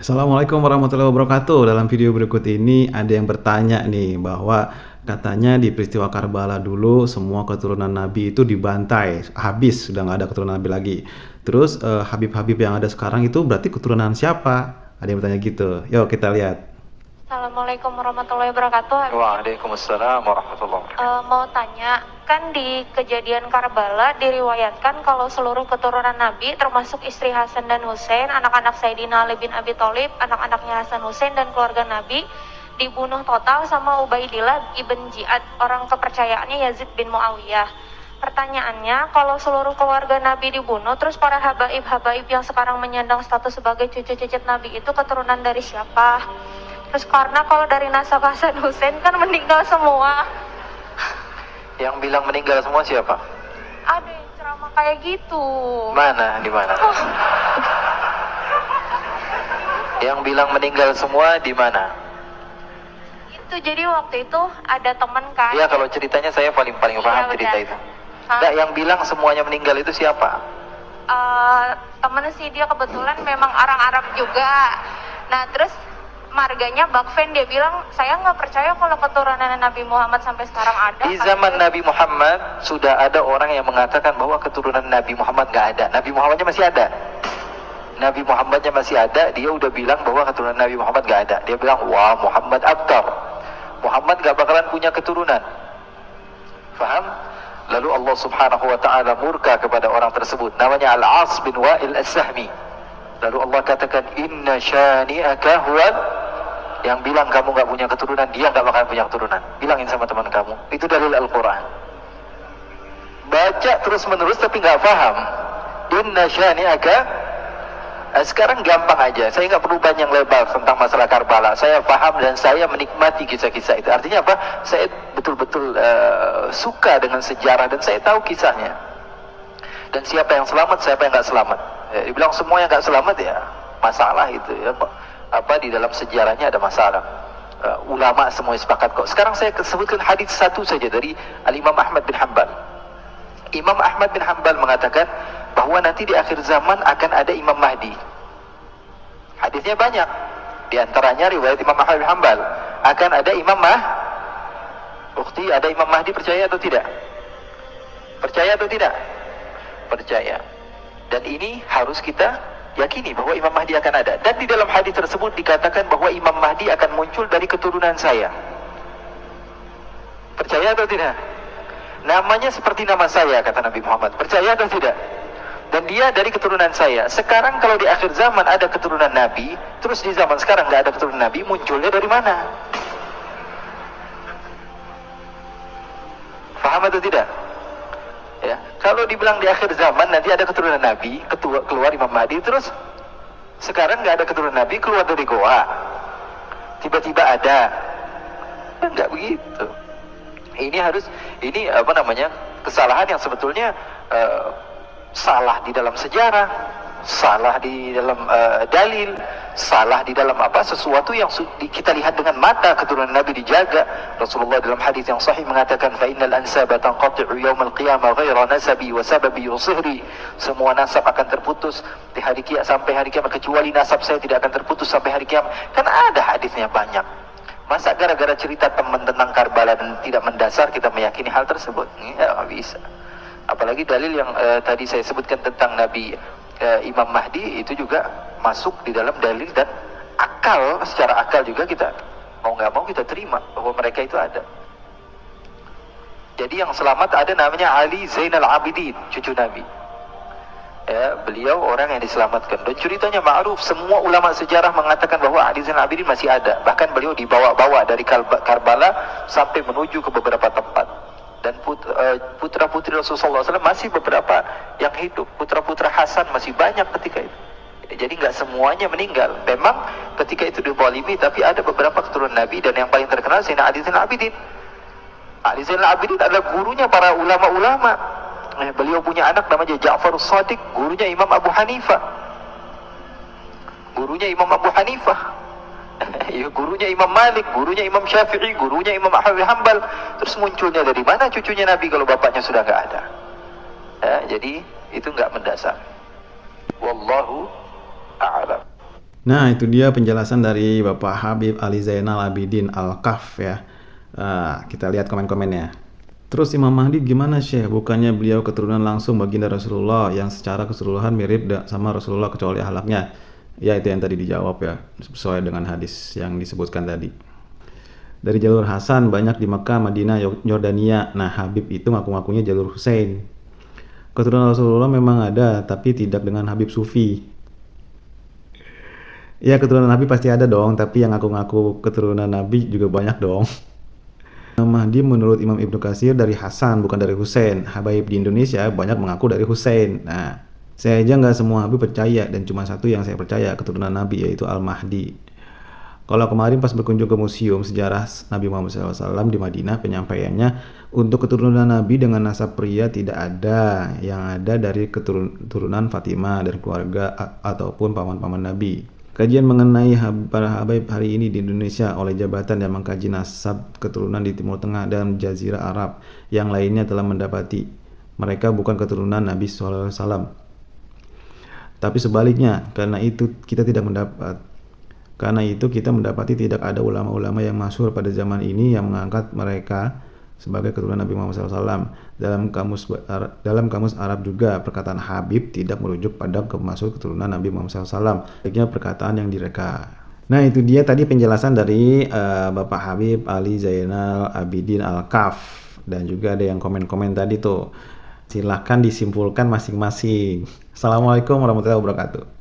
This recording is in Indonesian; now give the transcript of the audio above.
Assalamualaikum warahmatullahi wabarakatuh. Dalam video berikut ini ada yang bertanya nih bahwa katanya di peristiwa Karbala dulu semua keturunan Nabi itu dibantai, habis sudah nggak ada keturunan Nabi lagi. Terus Habib-Habib yang ada sekarang itu berarti keturunan siapa? Ada yang bertanya gitu. Yuk kita lihat. Assalamualaikum warahmatullahi wabarakatuh. Waalaikumsalam warahmatullahi wabarakatuh. Mau tanya, kan di kejadian Karbala diriwayatkan kalau seluruh keturunan Nabi termasuk istri Hasan dan Hussein, anak-anak Sayyidina Ali bin Abi Thalib, anak-anaknya Hasan Hussein dan keluarga Nabi dibunuh total sama Ubaidillah ibn Ziyad, orang kepercayaannya Yazid bin Muawiyah. Pertanyaannya, kalau seluruh keluarga Nabi dibunuh, terus para habaib-habaib yang sekarang menyandang status sebagai cucu-cucu Nabi itu keturunan dari siapa? Terus karena kalau dari nasab Hasan Hussein kan meninggal semua. Yang bilang meninggal semua siapa? Ada yang ceramah kayak gitu. Mana? Di mana? Yang bilang meninggal semua di mana? Itu jadi waktu itu ada teman kan. Ya kalau ceritanya saya paling Iya, paham benar. cerita itu. Hah? Nggak, yang bilang semuanya meninggal itu siapa? Temen sih dia kebetulan memang orang Arab juga. Nah terus marganya Bakfen dia bilang saya nggak percaya kalau keturunan Nabi Muhammad sampai sekarang ada. Di zaman Nabi Muhammad sudah ada orang yang mengatakan bahwa keturunan Nabi Muhammad nggak ada. Nabi Muhammadnya masih ada. Nabi Muhammadnya masih ada. Dia udah bilang bahwa keturunan Nabi Muhammad nggak ada. Dia bilang wah Muhammad abtar. Muhammad nggak bakalan punya keturunan. Faham? Lalu Allah Subhanahu wa taala murka kepada orang tersebut. Namanya Al-As bin Wa'il As-Sahmi. Lalu Allah katakan inna syani'aka huwal, yang bilang kamu nggak punya keturunan, dia nggak bakalan punya keturunan. Bilangin sama teman kamu, itu dalil Al-Quran. Baca terus menerus tapi nggak paham. Inna syani'aka. Sekarang gampang aja, saya nggak perlu panjang lebar tentang masalah Karbala. Saya paham dan saya menikmati kisah-kisah itu. Artinya apa? Saya betul-betul suka dengan sejarah dan saya tahu kisahnya. Dan siapa yang selamat, siapa yang nggak selamat. Ya, dibilang semua yang nggak selamat ya masalah itu ya. Apa di dalam sejarahnya ada masalah. Ulama semua sepakat kok. Sekarang saya sebutkan hadis satu saja dari Al-Imam Ahmad bin Hanbal. Imam Ahmad bin Hanbal mengatakan bahwa nanti di akhir zaman akan ada Imam Mahdi. Hadisnya banyak. Di antaranya riwayat Imam Ahmad bin Hanbal akan ada Imam Ukhti, ada Imam Mahdi, percaya atau tidak? Percaya atau tidak? Percaya. Dan ini harus kita yakini bahwa Imam Mahdi akan ada. Dan di dalam hadis tersebut dikatakan bahwa Imam Mahdi akan muncul dari keturunan saya. Percaya atau tidak? Namanya seperti nama saya, kata Nabi Muhammad. Percaya atau tidak? Dan dia dari keturunan saya. Sekarang kalau di akhir zaman ada keturunan Nabi, terus di zaman sekarang nggak ada keturunan Nabi, munculnya dari mana? Paham atau tidak? Ya, kalau dibilang di akhir zaman nanti ada keturunan Nabi, keluar Imam Mahdi, terus sekarang nggak ada keturunan Nabi, keluar dari goa, tiba-tiba ada, nggak begitu. Ini apa namanya, kesalahan yang sebetulnya salah di dalam sejarah, salah di dalam dalil, salah di dalam apa, sesuatu yang kita lihat dengan mata keturunan Nabi dijaga. Rasulullah dalam hadis yang sahih mengatakan fa innal ansaba tanqati'u yaumal qiyamah ghaira nasabi wa sababi yusihri. Semua nasab akan terputus di hari kiamat sampai hari kiamat kecuali nasab saya tidak akan terputus sampai hari kiamat. Kan ada hadisnya banyak. Masa gara-gara cerita teman tentang Karbala dan tidak mendasar kita meyakini hal tersebut? Ya, nggak bisa. Apalagi dalil yang tadi saya sebutkan tentang Nabi Imam Mahdi itu juga masuk di dalam dalil dan akal, secara akal juga kita mau nggak mau kita terima bahwa mereka itu ada. Jadi yang selamat ada namanya Ali Zainal Abidin, cucu Nabi. Ya, beliau orang yang diselamatkan dan ceritanya ma'ruf, semua ulama sejarah mengatakan bahwa Ali Zainal Abidin masih ada. Bahkan beliau dibawa-bawa dari Karbala sampai menuju ke beberapa tempat. Dan putra-putri Rasulullah SAW masih beberapa yang hidup. Putra-putra Hasan masih banyak ketika itu. Jadi nggak semuanya meninggal. Memang ketika itu dizalimi, tapi ada beberapa keturunan Nabi dan yang paling terkenal Sayyidina Ali Zainal Abidin. Ali Zainal Abidin adalah gurunya para ulama-ulama. Beliau punya anak namanya Ja'far As-Sadiq, gurunya Imam Abu Hanifah. Gurunya Imam Abu Hanifah. Gurunya Imam Malik, gurunya Imam Syafi'i, gurunya Imam Ahmad bin Hanbal. Terus munculnya dari mana cucunya Nabi kalau bapaknya sudah nggak ada? Jadi itu nggak mendasar. Wallahu a'lam. Nah, itu dia penjelasan dari Bapak Habib Ali Zainal Abidin Al-Kaf ya. Kita lihat komen-komennya. Terus Imam Mahdi gimana Syekh? Bukannya beliau keturunan langsung baginda Rasulullah yang secara keseluruhan mirip sama Rasulullah kecuali akhlaknya? Ya itu yang tadi dijawab ya, sesuai dengan hadis yang disebutkan tadi. Dari jalur Hasan banyak di Mekah, Madinah, Yordania. Nah, Habib itu ngaku-ngakunya jalur Husain. Keturunan Rasulullah memang ada, tapi tidak dengan Habib Sufi. Ya, keturunan Nabi pasti ada dong, tapi yang ngaku-ngaku keturunan Nabi juga banyak dong. Imam Mahdi menurut Imam Ibnu Katsir dari Hasan, bukan dari Husain. Habaib di Indonesia banyak mengaku dari Husain. Nah, saya aja nggak semua Habib percaya, dan cuma satu yang saya percaya keturunan Nabi, yaitu Al-Mahdi. Kalau kemarin pas berkunjung ke museum sejarah Nabi Muhammad SAW di Madinah, penyampaiannya untuk keturunan Nabi dengan nasab pria tidak ada, yang ada dari keturunan Fatimah dan keluarga ataupun paman-paman Nabi. Kajian mengenai para habaib hari ini di Indonesia oleh Jabatan yang mengkaji nasab keturunan di Timur Tengah dan Jazirah Arab yang lainnya telah mendapati mereka bukan keturunan Nabi SAW. Tapi sebaliknya, karena itu kita mendapati tidak ada ulama-ulama yang masyhur pada zaman ini yang mengangkat mereka sebagai keturunan Nabi Muhammad SAW. Dalam kamus Arab juga perkataan Habib tidak merujuk pada masuk keturunan Nabi Muhammad SAW. Sebaliknya perkataan yang direka. Nah, itu dia tadi penjelasan dari Bapak Habib Ali Zainal Abidin Al-Kaf, dan juga ada yang komen-komen tadi tuh. Silahkan disimpulkan masing-masing. Assalamualaikum warahmatullahi wabarakatuh.